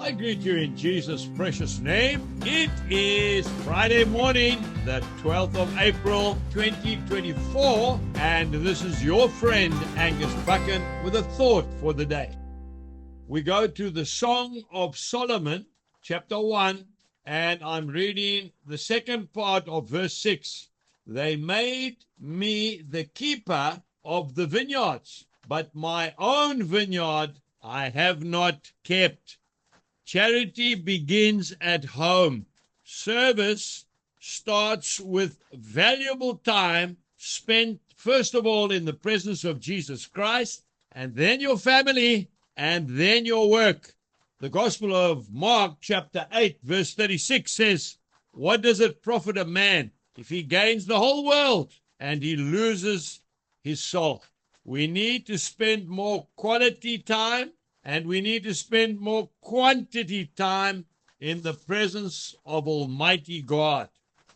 I greet you in Jesus' precious name. It is Friday morning, the 12th of April, 2024, and this is your friend, Angus Buchan, with a thought for the day. We go to the Song of Solomon, chapter 1, and I'm reading the second part of verse 6. They made me the keeper of the vineyards, but my own vineyard I have not kept. Charity begins at home. Service starts with valuable time spent, first of all, in the presence of Jesus Christ, and then your family, and then your work. The Gospel of Mark, chapter 8, verse 36 says, "What does it profit a man if he gains the whole world and he loses his soul?" We need to spend more quality time, and we need to spend more quantity time in the presence of Almighty God.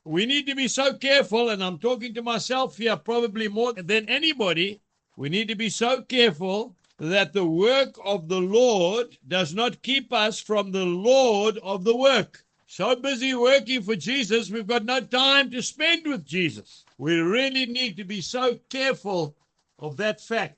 We need to be so careful, and I'm talking to myself here probably more than anybody. We need to be so careful that the work of the Lord does not keep us from the Lord of the work. So busy working for Jesus, we've got no time to spend with Jesus. We really need to be so careful of that fact.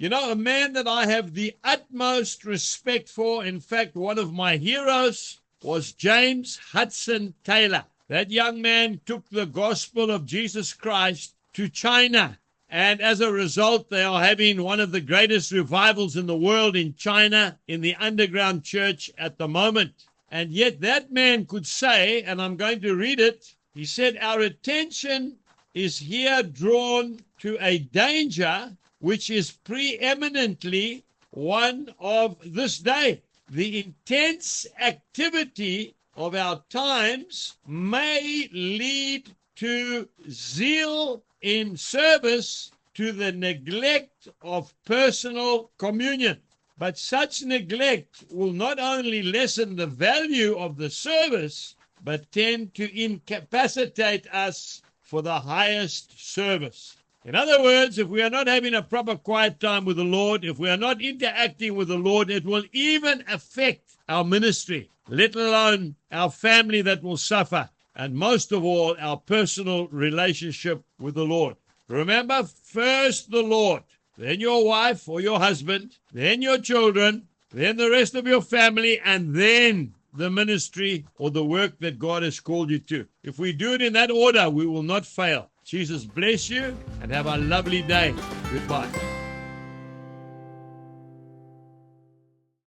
You know, a man that I have the utmost respect for, in fact, one of my heroes, was James Hudson Taylor. That young man took the gospel of Jesus Christ to China. And as a result, they are having one of the greatest revivals in the world in China, in the underground church at the moment. And yet that man could say, and I'm going to read it, he said, "Our attention is here drawn to a danger which is preeminently one of this day. The intense activity of our times may lead to zeal in service to the neglect of personal communion. But such neglect will not only lessen the value of the service, but tend to incapacitate us for the highest service." In other words, if we are not having a proper quiet time with the Lord, if we are not interacting with the Lord, it will even affect our ministry, let alone our family that will suffer, and most of all, our personal relationship with the Lord. Remember, first the Lord, then your wife or your husband, then your children, then the rest of your family, and then the ministry or the work that God has called you to. If we do it in that order, we will not fail. Jesus bless you and have a lovely day. Goodbye.